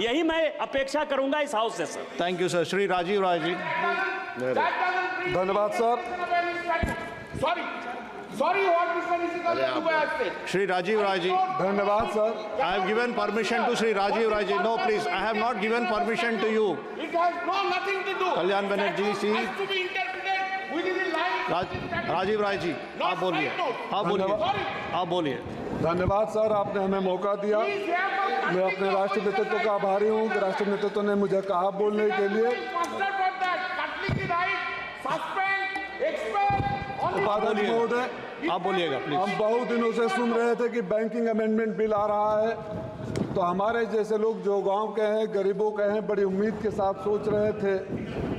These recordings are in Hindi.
यही मैं अपेक्षा करूंगा इस हाउस से sir. Thank you sir. Shri Rajeev Rai ji. धन्यवाद सर। श्री राजीव राय जी। धन्यवाद sir. I have given permission to Shri Rajeev Rai ji. No please, I have not given permission to you. Kalyan Banerjee सी। राजीव राय जी आप बोलिए, आप बोलिए, आप बोलिए। धन्यवाद सर, आपने हमें मौका दिया। मैं अपने राष्ट्रीय नेतृत्व का आभारी हूँ कि राष्ट्रीय नेतृत्व ने मुझे कहा बोलने के लिए। उपाध्यक्ष महोदय, आप बोलिएगा प्लीज। हम बहुत दिनों से सुन रहे थे कि बैंकिंग अमेंडमेंट बिल आ रहा है, तो हमारे जैसे लोग जो गांव के हैं, गरीबों के हैं, बड़ी उम्मीद के साथ सोच रहे थे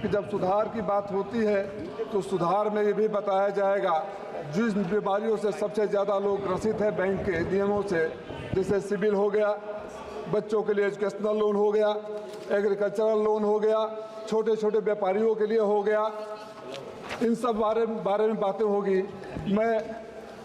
कि जब सुधार की बात होती है तो सुधार में ये भी बताया जाएगा जिस बीमारियों से सबसे ज़्यादा लोग ग्रसित हैं बैंक के नियमों से, जैसे सिविल हो गया, बच्चों के लिए एजुकेशनल लोन हो गया, एग्रीकल्चरल लोन हो गया, छोटे छोटे व्यापारियों के लिए हो गया, इन सब बारे में बातें होगी।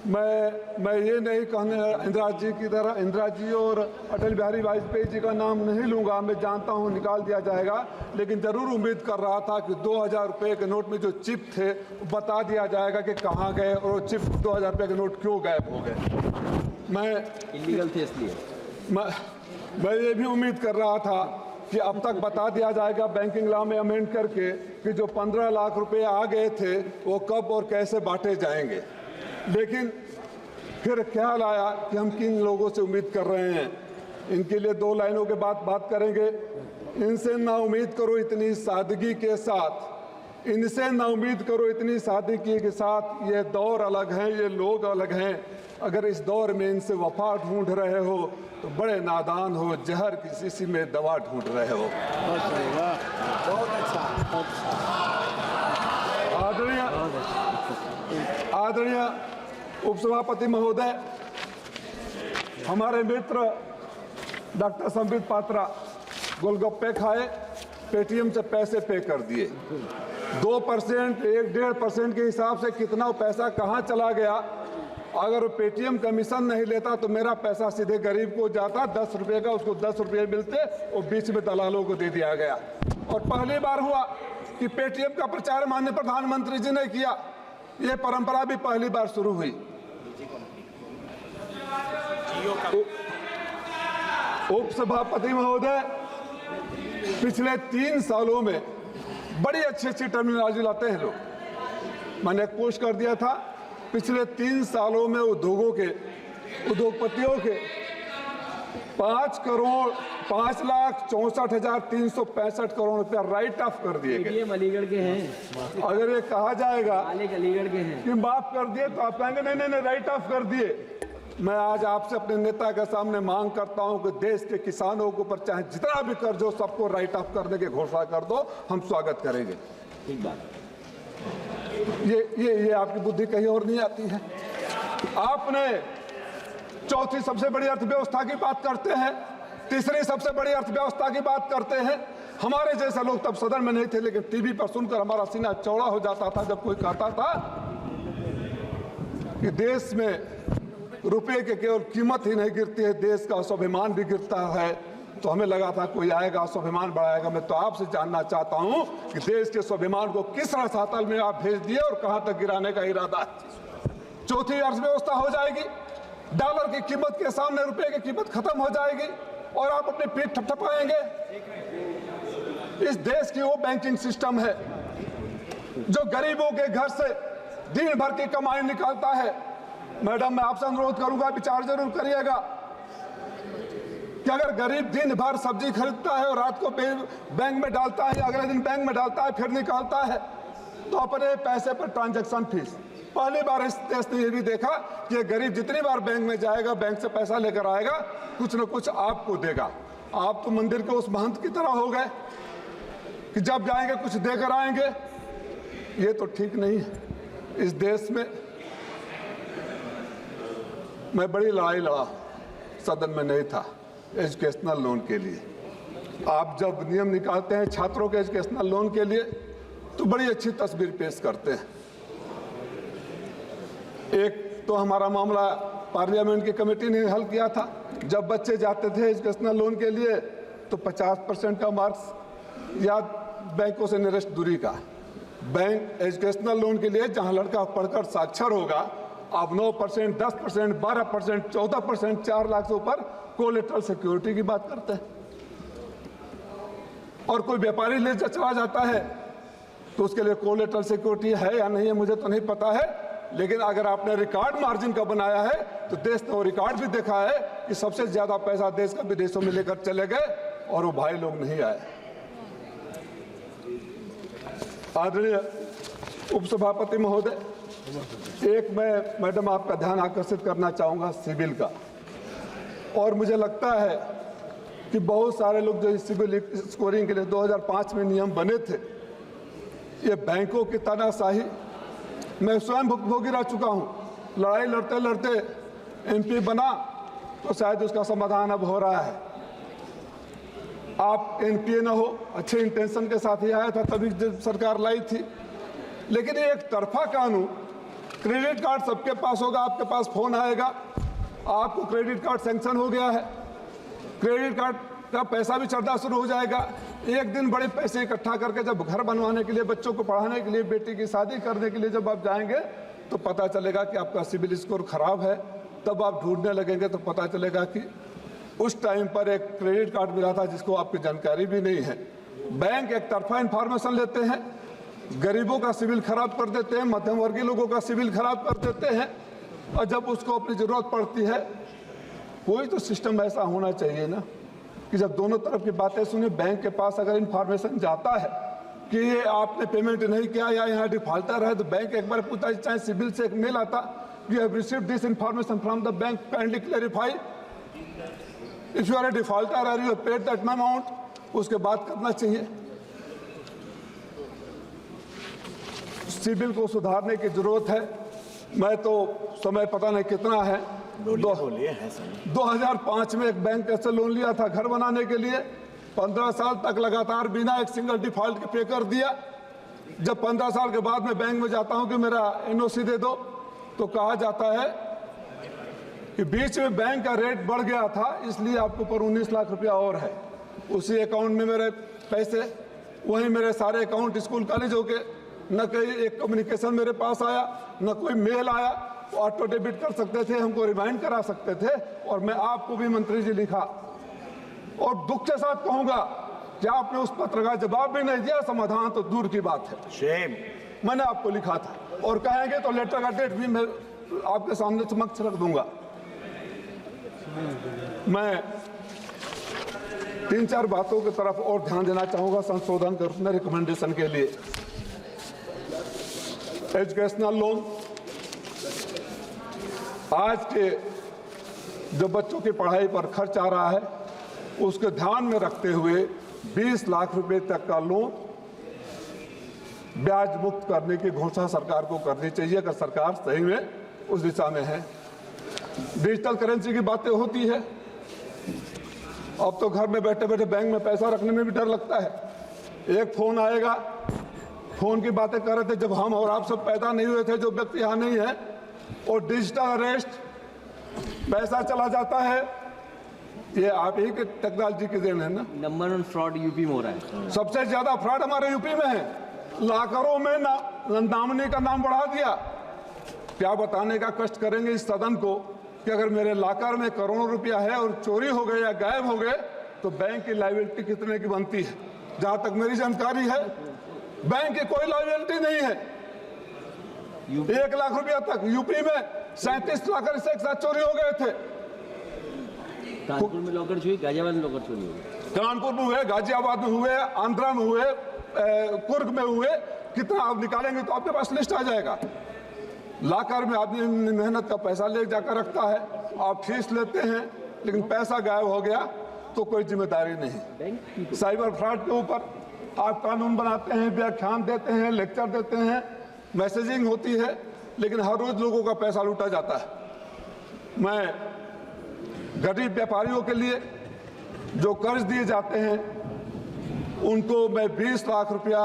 मैं ये नहीं कहने इंदिरा जी की तरह, इंदिरा जी और अटल बिहारी वाजपेयी जी का नाम नहीं लूँगा, मैं जानता हूँ निकाल दिया जाएगा, लेकिन ज़रूर उम्मीद कर रहा था कि 2000 रुपये के नोट में जो चिप थे बता दिया जाएगा कि कहाँ गए और चिप 2000 रुपये के नोट क्यों गायब हो गए। मैं इलीगल थे इसलिए मैं ये भी उम्मीद कर रहा था कि अब तक बता दिया जाएगा बैंकिंग लॉ में अमेंड करके कि जो 15 लाख रुपए आ गए थे वो कब और कैसे बांटे जाएंगे। लेकिन फिर ख्याल आया कि हम किन लोगों से उम्मीद कर रहे हैं। इनके लिए 2 लाइनों के बाद बात करेंगे। इनसे ना उम्मीद करो इतनी सादगी के साथ, इनसे ना उम्मीद करो इतनी सादगी के साथ, ये दौर अलग हैं, ये लोग अलग हैं। अगर इस दौर में इनसे वफा ढूंढ रहे हो तो बड़े नादान हो, जहर की शीशी में दवा ढूंढ रहे हो। बहुत अच्छा। आदरणीय उपसभापति महोदय, हमारे मित्र डॉक्टर संबित पात्रा गोलगप्पे खाए, पेटीएम से पैसे पे कर दिए। 2%, 1-1.5% के हिसाब से कितना पैसा कहाँ चला गया। अगर पेटीएम कमीशन नहीं लेता तो मेरा पैसा सीधे गरीब को जाता, 10 रुपये का उसको 10 रुपये मिलते और बीच में दलालों को दे दिया गया। और पहली बार हुआ कि पेटीएम का प्रचार माननीय प्रधानमंत्री जी ने किया। ये परंपरा भी पहली बार शुरू हुई। उपसभापति महोदय, पिछले 3 सालों में बड़ी अच्छी टर्मिनोलॉजी लाते हैं लोग। मैंने कोशिश कर दिया था पिछले 3 सालों में उद्योगपतियों के 5,64,365 करोड़ रुपया राइट ऑफ कर दिए गए। ये अलीगढ़ के हैं। अगर ये कहा जाएगा अलीगढ़ के हैं कि माफ कर दिए तो आप कहेंगे नहीं राइट ऑफ कर दिए। मैं आज आपसे अपने नेता के सामने मांग करता हूं कि देश के किसानों के ऊपर चाहे जितना भी कर्ज हो सबको राइट ऑफ करने की घोषणा कर दो, हम स्वागत करेंगे। ठीक बात। ये आपकी बुद्धि कहीं और नहीं आती है। आपने चौथी सबसे बड़ी अर्थव्यवस्था की बात करते हैं, तीसरी सबसे बड़ी अर्थव्यवस्था की बात करते हैं। हमारे जैसे लोग तब सदन में नहीं थे, लेकिन टीवी पर सुनकर हमारा सीना चौड़ा हो जाता था जब कोई कहता था कि देश में रुपए के केवल कीमत ही नहीं गिरती है, देश का स्वाभिमान भी गिरता है। तो हमें लगा था कोई आएगा स्वाभिमान बढ़ाएगा। मैं तो आपसे जानना चाहता हूं कि देश के स्वाभिमान को किस रसातल में आप भेज दिए और कहां तक गिराने का इरादा है। चौथी अर्थव्यवस्था हो जाएगी, डॉलर की कीमत के सामने रुपए की कीमत खत्म हो जाएगी और आप अपनी पीठ थपथपाएंगे। इस देश की वो बैंकिंग सिस्टम है जो गरीबों के घर से दिन भर की कमाई निकालता है। मैडम, मैं आपसे अनुरोध करूंगा, विचार जरूर करिएगा कि अगर गरीब दिन भर सब्जी खरीदता है और रात को बैंक में डालता है, अगले दिन बैंक में डालता है, फिर निकालता है, तो अपने पैसे पर ट्रांजैक्शन फीस। पहली बार इस देश ने यह भी देखा कि गरीब जितनी बार बैंक में जाएगा, बैंक से पैसा लेकर आएगा, कुछ न कुछ आपको देगा। आप तो मंदिर के उस महंत की तरह हो गए कि जब जाएंगे कुछ देकर आएंगे। ये तो ठीक नहीं है। इस देश में मैं बड़ी लड़ाई लड़ा, सदन में नहीं था, एजुकेशनल लोन के लिए। आप जब नियम निकालते हैं छात्रों के एजुकेशनल लोन के लिए तो बड़ी अच्छी तस्वीर पेश करते हैं। एक तो हमारा मामला पार्लियामेंट की कमेटी ने हल किया था। जब बच्चे जाते थे एजुकेशनल लोन के लिए तो 50% का मार्क्स या बैंकों से नियरेस्ट दूरी का। बैंक एजुकेशनल लोन के लिए जहां लड़का पढ़कर साक्षर होगा, आप 9%, 10%, 12%, 14%, 4 लाख से ऊपर कोलेटरल सिक्योरिटी की बात करते हैं। और कोई व्यापारी ले चला जाता है तो उसके लिए कोलेटरल सिक्योरिटी है या नहीं है मुझे तो नहीं पता है, लेकिन अगर आपने रिकॉर्ड मार्जिन का बनाया है तो देश ने वो रिकॉर्ड भी देखा है कि सबसे ज्यादा पैसा देश का विदेशों में लेकर चले गए और वो भाई लोग नहीं आए। आदरणीय उपसभापति महोदय, एक मैं मैडम आपका ध्यान आकर्षित करना चाहूंगा सिविल का। और मुझे लगता है कि बहुत सारे लोग जो सिविल स्कोरिंग के लिए 2005 में नियम बने थे, ये बैंकों की तानाशाही मैं स्वयं भुगतभोगी रह चुका हूं। लड़ाई लड़ते लड़ते एमपी बना तो शायद उसका समाधान अब हो रहा है। आप एनपीए न हो, अच्छे इंटेंशन के साथ ही आया था, तभी सरकार लाई थी। लेकिन ये एक तरफा कानून, क्रेडिट कार्ड सबके पास होगा, आपके पास फोन आएगा, आपको क्रेडिट कार्ड सैंक्शन हो गया है, क्रेडिट कार्ड का पैसा भी चढ़ना शुरू हो जाएगा। एक दिन बड़े पैसे इकट्ठा करके जब घर बनवाने के लिए, बच्चों को पढ़ाने के लिए, बेटी की शादी करने के लिए जब आप जाएंगे तो पता चलेगा कि आपका सिविल स्कोर खराब है। तब आप ढूंढने लगेंगे तो पता चलेगा कि उस टाइम पर एक क्रेडिट कार्ड मिला था जिसको आपकी जानकारी भी नहीं है। बैंक एक तरफा इंफॉर्मेशन लेते हैं, गरीबों का सिविल खराब कर देते हैं, मध्यम वर्गीय लोगों का सिविल खराब कर देते हैं, और जब उसको अपनी जरूरत पड़ती है, कोई तो सिस्टम ऐसा होना चाहिए ना कि जब दोनों तरफ की बातें सुने, बैंक के पास अगर इंफॉर्मेशन जाता है कि ये आपने पेमेंट नहीं किया या यहाँ डिफॉल्टर है, तो बैंक एक बार पूछता है, चाहे सिविल से एक मेल आता, you have received this information from the bank, kindly clarify if you are a defaulter और यू पेड दैट अमाउंट, उसके बाद करना चाहिए। सिविल को सुधारने की जरूरत है। मैं तो समय पता नहीं कितना है, 2005 में एक बैंक से लोन लिया था घर बनाने के लिए, 15 साल तक लगातार बिना एक सिंगल डिफॉल्ट के पे कर दिया। जब 15 साल के बाद में बैंक में जाता हूं कि मेरा एनओसी दे दो, तो कहा जाता है कि बीच में बैंक का रेट बढ़ गया था, इसलिए आपके ऊपर 19 लाख रुपया और है। उसी अकाउंट में मेरे पैसे, वहीं मेरे सारे अकाउंट स्कूल कॉलेज हो गए, न कहीं एक कम्युनिकेशन मेरे पास आया, न कोई मेल आया। ऑटो डेबिट कर सकते थे, हमको रिमाइंड करा सकते थे, और मैं आपको भी मंत्री जी लिखा, और दुख के साथ कहूंगा कि आपने उस पत्र का जवाब भी नहीं दिया, समाधान तो दूर की बात है। शेम। मैंने आपको लिखा था, और कहेंगे तो लेटर का डेट भी मैं आपके सामने समक्ष रख दूंगा। मैं 3-4 बातों की तरफ और ध्यान देना चाहूंगा संशोधन करने रिकमेंडेशन के लिए। एजुकेशनल लोन, आज के जो बच्चों की पढ़ाई पर खर्च आ रहा है, उसके ध्यान में रखते हुए 20 लाख रुपए तक का लोन ब्याज मुक्त करने की घोषणा सरकार को करनी चाहिए, अगर सरकार सही में उस दिशा में है। डिजिटल करेंसी की बातें होती है, अब तो घर में बैठे बैठे बैंक में पैसा रखने में भी डर लगता है। एक फोन आएगा, फोन की बातें कर रहे थे जब हम और आप सब पैदा नहीं हुए थे, जो व्यक्ति यहाँ नहीं है, और डिजिटल अरेस्ट, पैसा चला जाता है। ये आप ही के टेक्नोलॉजी की देन है ना। नंबर 1 फ्रॉड यूपी में हो रहा है। सबसे ज्यादा फ्रॉड हमारे यूपी में है। लाखों में नॉमिनी का नाम बढ़ा दिया। क्या बताने का कष्ट करेंगे इस सदन को कि अगर मेरे लॉकर में करोड़ों रुपया है और चोरी हो गए या गायब हो गए तो बैंक की लायबिलिटी कितने की बनती है। जहां तक मेरी जानकारी है, बैंक की कोई लायबिलिटी नहीं है। 1 लाख रुपया तक यूपी में 37 लॉकर से एक साथ चोरी हो गए थे। कानपुर में लॉकर चोरी, गाजियाबाद में लॉकर चोरी हुई। कानपुर में हुए, गाजियाबाद में हुए, आंध्रा में हुए, कुर्ग में हुए। कितना आप निकालेंगे तो आपके पास लिस्ट आ जाएगा। लॉकर में आदमी मेहनत का पैसा ले जाकर रखता है, आप फीस लेते हैं, लेकिन पैसा गायब हो गया तो कोई जिम्मेदारी नहीं। साइबर फ्रॉड के ऊपर आप कानून बनाते हैं, व्याख्यान देते हैं, लेक्चर देते हैं, मैसेजिंग होती है, लेकिन हर रोज लोगों का पैसा लूटा जाता है। मैं गरीब व्यापारियों के लिए जो कर्ज दिए जाते हैं उनको मैं 20 लाख रुपया,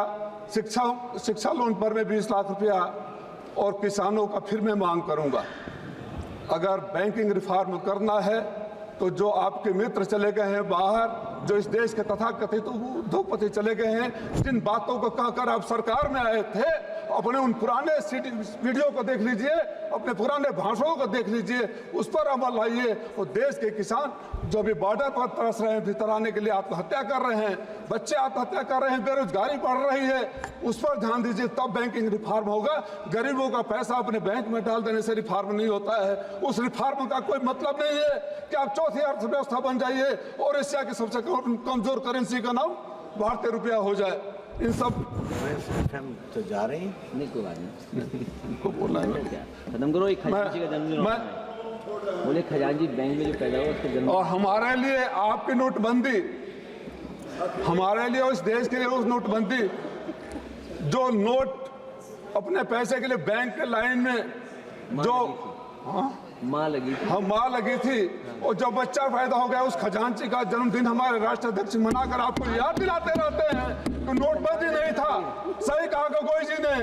शिक्षा लोन पर मैं 20 लाख रुपया, और किसानों का फिर मैं मांग करूंगा। अगर बैंकिंग रिफॉर्म करना है तो जो आपके मित्र चले गए हैं बाहर, जो इस देश के तथाकथित उद्योगपति चले गए हैं, जिन बातों को कहकर आप सरकार में आए थे, अपने उन पुराने वीडियो को देख लीजिए, अपने पुराने भाषणों को देख लीजिए, उस पर अमल लाइए। और देश के किसान जो भी बॉर्डर पर तरस रहे हैं, भीतर आने के लिए आत्महत्या कर रहे हैं, बच्चे आत्महत्या कर रहे हैं, बेरोजगारी बढ़ रही है, उस पर ध्यान दीजिए, तब बैंकिंग रिफॉर्म होगा। गरीबों का पैसा अपने बैंक में डाल देने से रिफॉर्म नहीं होता है। उस रिफॉर्म का कोई मतलब नहीं है कि आप चौथी अर्थव्यवस्था बन जाइए और एशिया की सबसे कमजोर करेंसी का नाम भारतीय रुपया हो जाए। इन सब तो जा रहे हैं, नहीं कोई बात नहीं, को बोलना है। खत्म करो। एक खजांची का जन्मदिन होता है। बोले खजांची बैंक में जो पैदा हुआ उसका जन्म। और हमारे लिए आपकी नोटबंदी, हमारे लिए उस देश के लिए उस नोटबंदी, जो नोट अपने पैसे के लिए बैंक के लाइन में जो माँ लगी थी, हम माँ लगी थी, और जब बच्चा पैदा हो गया, उस खजांची का जन्मदिन हमारे राष्ट्राध्यक्ष मनाकर आपको याद दिलाते रहते हैं कि नोटबंदी नहीं था। सही कहा गोगोई जी ने,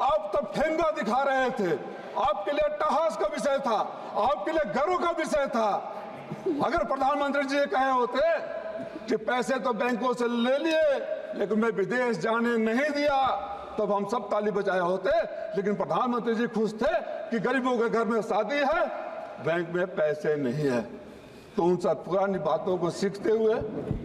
आप तब ठेंगा दिखा रहे थे, आपके लिए अट्टहास का विषय था, आपके लिए गर्व का विषय था। अगर प्रधानमंत्री जी कहे होते कि पैसे तो बैंकों से ले लिए लेकिन मैं विदेश जाने नहीं दिया, तब हम सब ताली बजाए होते। लेकिन प्रधानमंत्री जी खुश थे कि गरीबों के घर में शादी है, बैंक में पैसे नहीं है। तो उन सब पुरानी बातों को सीखते हुए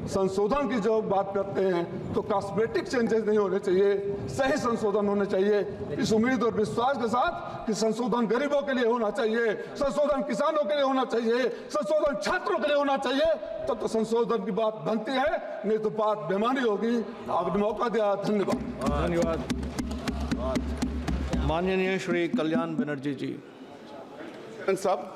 संशोधन की जो बात करते हैं, तो कॉस्मेटिक चेंजेस नहीं होने चाहिए, सही संशोधन होने चाहिए। इस उम्मीद और विश्वास के साथ कि संशोधन गरीबों के लिए होना चाहिए, संशोधन किसानों के लिए होना चाहिए, संशोधन छात्रों के लिए होना चाहिए, तब तो संशोधन की बात बनती है, नहीं तो बात बेमानी होगी। आपने मौका दिया, धन्यवाद। धन्यवाद। माननीय श्री कल्याण बनर्जी जी। साहब,